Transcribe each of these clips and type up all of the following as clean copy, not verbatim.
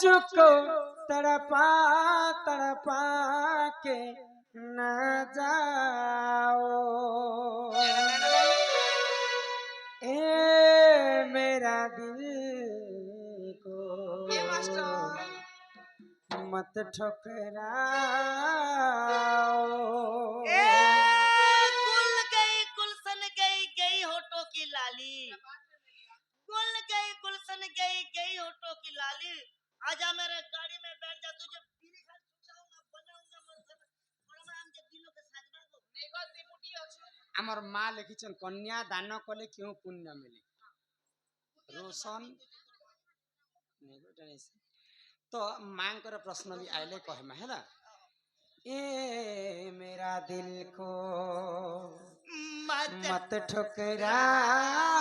मुझको तड़पा तड़पा के न जाओ ए मेरा दिल को मत ठुकराओ। गुल गई गुलशन गई गई होठों की लाली, गुल गई गुलशन गई गई होठों की लाली। आजा मेरे गाड़ी में बैठ जा, तुझे बीड़ी खा छुटाऊंगा बनाऊंगा मंत्र बड़ा हम के दिलों के साजमा को नेगो त्रिपुटी अछि। हमर मां लिखिछन कन्या दान कले क्यों पुण्य मिले रोशन तो मां कर प्रश्न भी आइले कहमा है ना ए मेरा दिल को मत ठुकराओ।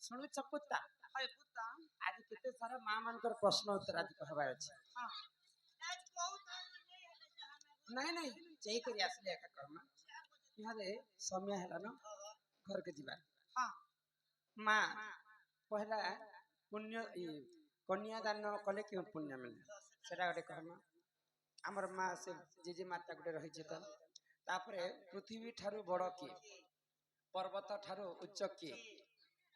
शुणु पुता आज केते सारा मां मानकर प्रश्न उत्तर आज कहबार अछि नहीं नहीं चेक करी आसले एका कहमा इहारे समय हैला न घर के जीवा हां मां पहला पुण्य कन्या दान कले क्यों पुण्य मिले सेटा गटे कहमा हमर मां से जेजे माता गटे रहि छै त तापरे पृथ्वी ठारू बड़ के पर्वत ठारू उच्च के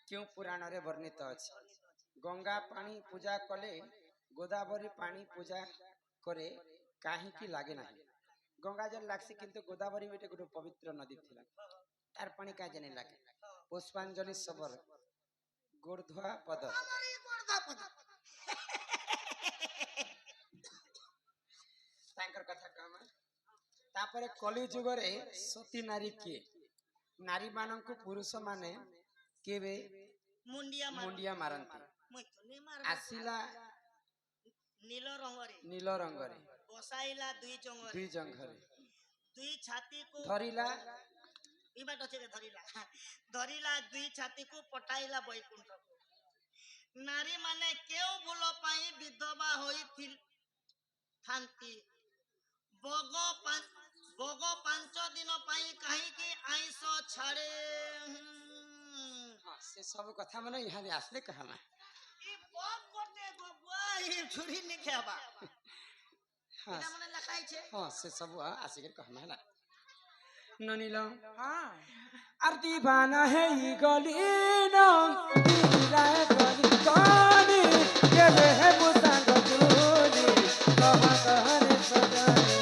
क्यों पुराण रे वर्णित अछि गंगा पानी पूजा कले गोदावरी पानी पूजा करे काहे की लागे नाही गंगा जल लागसी किंतु गोदावरी में गोटे पवित्र नदी थिला तार पानी का जने लागे पुष्पांजलि सबर गोर्ध्वा पद तांकर कथा कहमा तापरे कलि जुग रे सती नारी के नारी मानन को पुरुष माने केबे मुंडिया मारंती आसिला नील रंगरे बसाइला दुई जंघरे दुई छाती को धरिला इबाट अछि रे धरिला दुई छाती को पटाइला बैकुंठ को नारी माने केउ भूल पाई विधवा होई थिल थांती बग 5 दिन पाई कहीं की आइस छाड़े से सब कथा माने यहाँ दे आसले कहमा ई बम कोटे गबुआ ई छुरी ने खेबा हाँ इना मने लखाई छे हाँ से सब आसिके कहमा है ना ननील हां आरती बाना है ई गली ना राय गली कानी के रे है मुसांग चूली कहा कहरे सजाने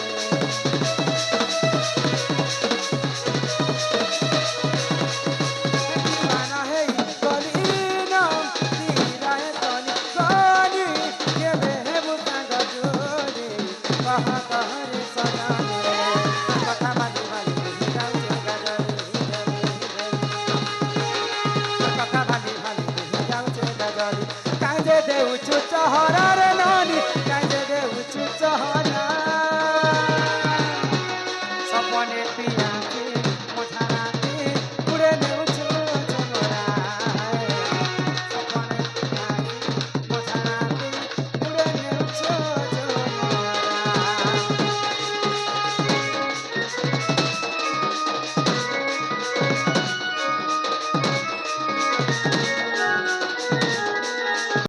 बाना है ई गली ना राय गली कानी के रे है मुसांग चूली कहा कहरे सजाने कथा बाली बाली जाऊ कांजे देउछु चहरा रे नानी कांजे देउछु चहरा सपने पिया